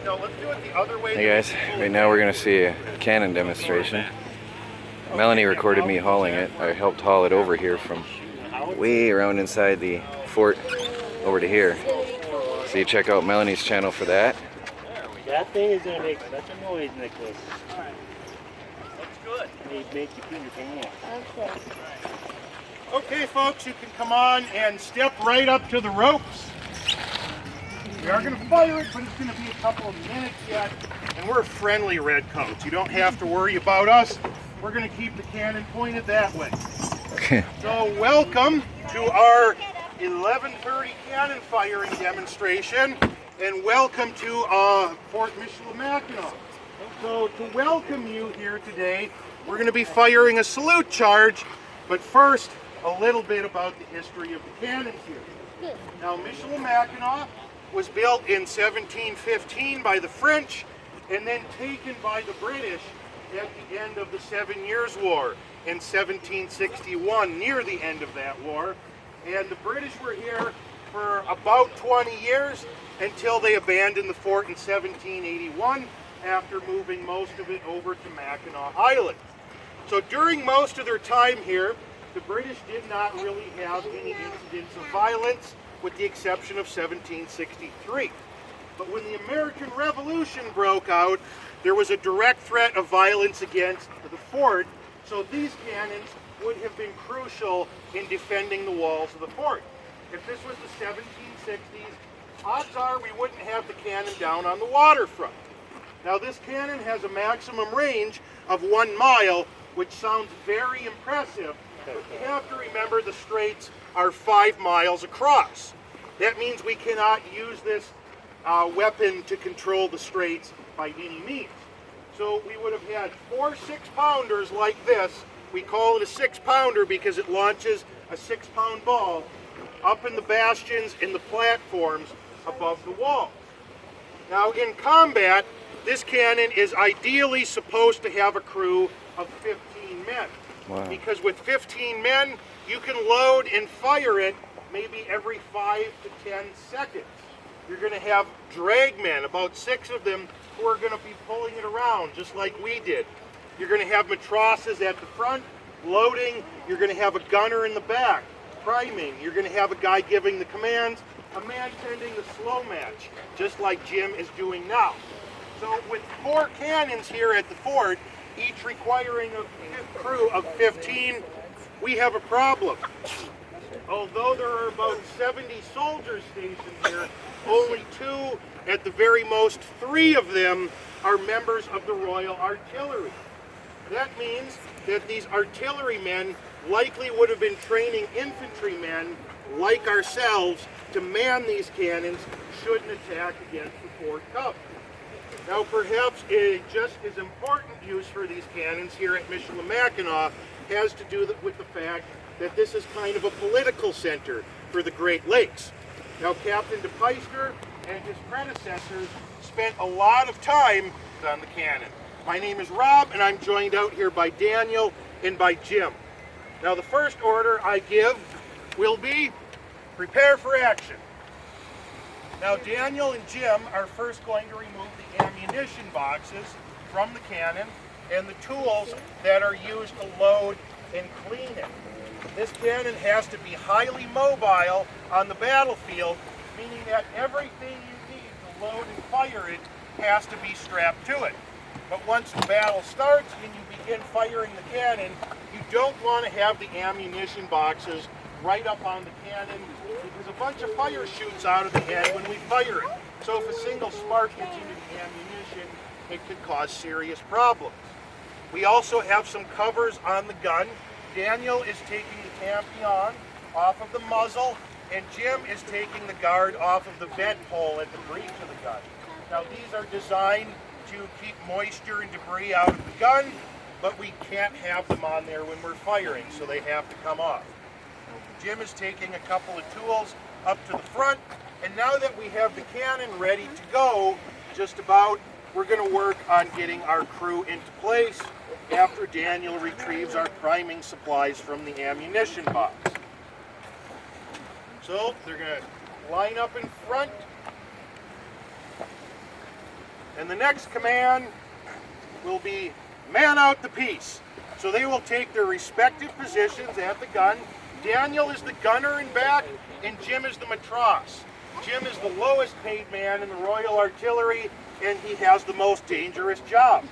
No, let's do it the other way. Hey guys, right now we're going to see a cannon demonstration. Melanie recorded me hauling it. I helped haul it over here from way around inside the fort over to here. So you check out Melanie's channel for that. That thing is going to make such a noise, Nicholas. Alright. Looks good. It makes you put your pants. Okay. Okay, folks, you can come on and step right up to the ropes. We are going to fire it, but it's going to be a couple of minutes yet. And we're friendly redcoats. You don't have to worry about us. We're going to keep the cannon pointed that way. So welcome to our 11:30 cannon firing demonstration. And welcome to Fort Mackinac. So to welcome you here today, we're going to be firing a salute charge. But first, a little bit about the history of the cannons here. Now, Mackinac was built in 1715 by the French and then taken by the British at the end of the 7 Years' War in 1761, near the end of that war. And the British were here for about 20 years until they abandoned the fort in 1781 after moving most of it over to Mackinaw Island. So during most of their time here, the British did not really have any incidents of violence, with the exception of 1763. But when the American Revolution broke out, there was a direct threat of violence against the fort, so these cannons would have been crucial in defending the walls of the fort. If this was the 1760s, odds are we wouldn't have the cannon down on the waterfront. Now, this cannon has a maximum range of 1 mile, which sounds very impressive. But you have to remember the straits are 5 miles across. That means we cannot use this weapon to control the straits by any means. So we would have had 4 6-pounders like this. We call it a 6-pounder because it launches a 6-pound ball up in the bastions and the platforms above the wall. Now in combat, this cannon is ideally supposed to have a crew of 15 men. Wow. Because with 15 men, you can load and fire it maybe every 5 to 10 seconds. You're going to have drag men, about 6 of them, who are going to be pulling it around, just like we did. You're going to have matrosses at the front, loading. You're going to have a gunner in the back, priming. You're going to have a guy giving the commands, a man tending the slow match, just like Jim is doing now. So with 4 cannons here at the fort, each requiring a crew of 15, we have a problem. Although there are about 70 soldiers stationed here, only 2, at the very most 3 of them, are members of the Royal Artillery. That means that these artillerymen likely would have been training infantrymen like ourselves to man these cannons should an attack against the fort come. Now, perhaps a just as important use for these cannons here at Mackinac has to do with the fact that this is kind of a political center for the Great Lakes. Now, Captain DePeyster and his predecessors spent a lot of time on the cannon. My name is Rob, and I'm joined out here by Daniel and by Jim. Now, the first order I give will be prepare for action. Now, Daniel and Jim are first going to remove the ammunition boxes from the cannon and the tools that are used to load and clean it. This cannon has to be highly mobile on the battlefield, meaning that everything you need to load and fire it has to be strapped to it. But once the battle starts and you begin firing the cannon, you don't want to have the ammunition boxes right up on the cannon because a bunch of fire shoots out of the head when we fire it. So if a single spark gets into the ammunition, it could cause serious problems. We also have some covers on the gun. Daniel is taking the tampion off of the muzzle, and Jim is taking the guard off of the vent hole at the breech of the gun. Now these are designed to keep moisture and debris out of the gun, but we can't have them on there when we're firing, so they have to come off. Jim is taking a couple of tools up to the front, and now that we have the cannon ready to go, just about, we're going to work on getting our crew into place after Daniel retrieves our priming supplies from the ammunition box. So they're going to line up in front, And the next command will be man out the piece. So they will take their respective positions at the gun. Daniel is the gunner in back, and Jim is the matros. Jim is the lowest paid man in the Royal Artillery, and he has the most dangerous job.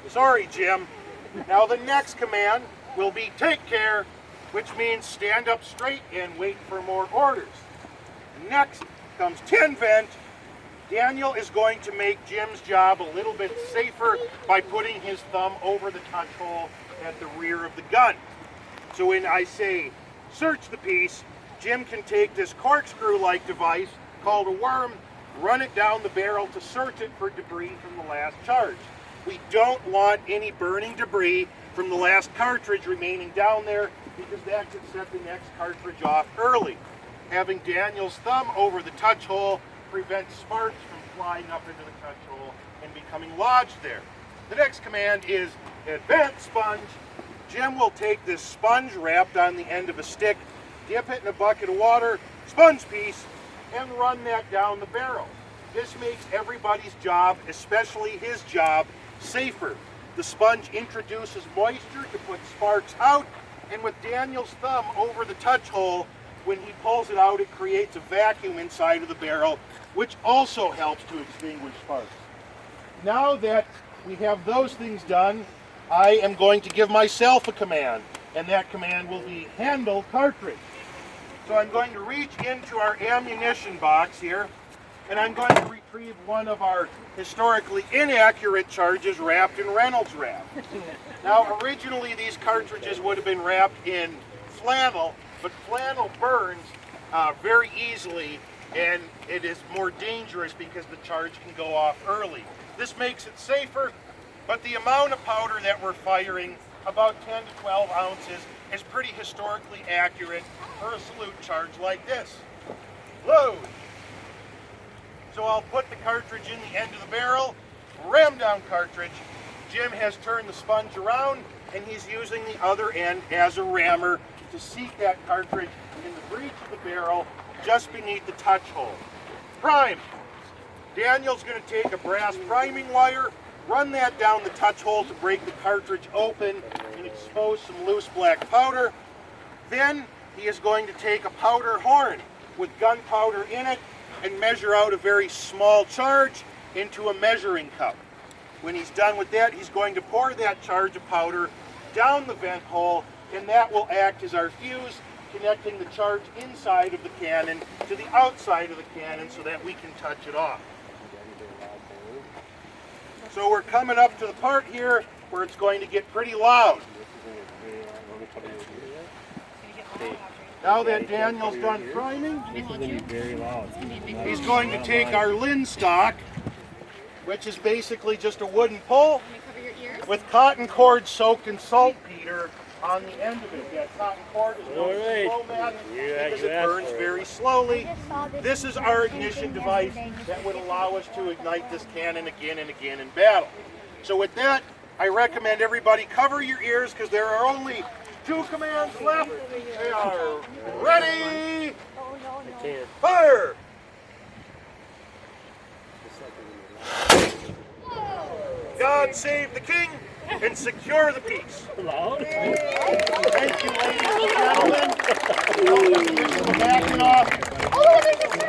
Sorry, Jim. Now the next command will be take care, which means stand up straight and wait for more orders. Next comes 10 vent. Daniel is going to make Jim's job a little bit safer by putting his thumb over the touch hole at the rear of the gun. So when I say search the piece, Jim can take this corkscrew-like device called a worm, run it down the barrel to search it for debris from the last charge. We don't want any burning debris from the last cartridge remaining down there because that could set the next cartridge off early. Having Daniel's thumb over the touch hole prevents sparks from flying up into the touch hole and becoming lodged there. The next command is advance sponge. Jim will take this sponge wrapped on the end of a stick, dip it in a bucket of water, sponge piece, and run that down the barrel. This makes everybody's job, especially his job, safer. The sponge introduces moisture to put sparks out, and with Daniel's thumb over the touch hole, when he pulls it out, it creates a vacuum inside of the barrel, which also helps to extinguish sparks. Now that we have those things done, I am going to give myself a command, and that command will be handle cartridge. So I'm going to reach into our ammunition box here, and I'm going to retrieve one of our historically inaccurate charges wrapped in Reynolds wrap. Now, originally these cartridges would have been wrapped in flannel, but flannel burns very easily, and it is more dangerous because the charge can go off early. This makes it safer, but the amount of powder that we're firing, about 10 to 12 ounces, is pretty historically accurate for a salute charge like this. Load. So I'll put the cartridge in the end of the barrel, ram down cartridge. Jim has turned the sponge around, and he's using the other end as a rammer to seat that cartridge in the breech of the barrel just beneath the touch hole. Prime. Daniel's going to take a brass priming wire, run that down the touch hole to break the cartridge open and expose some loose black powder. Then he is going to take a powder horn with gunpowder in it and measure out a very small charge into a measuring cup. When he's done with that, he's going to pour that charge of powder down the vent hole, and that will act as our fuse, connecting the charge inside of the cannon to the outside of the cannon so that we can touch it off. So we're coming up to the part here where it's going to get pretty loud. Now that Daniel's done priming, he's going to take our linstock, which is basically just a wooden pole with cotton cord soaked in saltpeter on the end of it. That cotton cord is known as slow mat because it burns very slowly. This is our ignition device that would allow us to ignite this cannon again and again in battle. So with that, I recommend everybody cover your ears because there are only 2 commands left. They are ready, fire! God save the king and secure the peace. Thank you, ladies and gentlemen. Welcome to Mackinaw.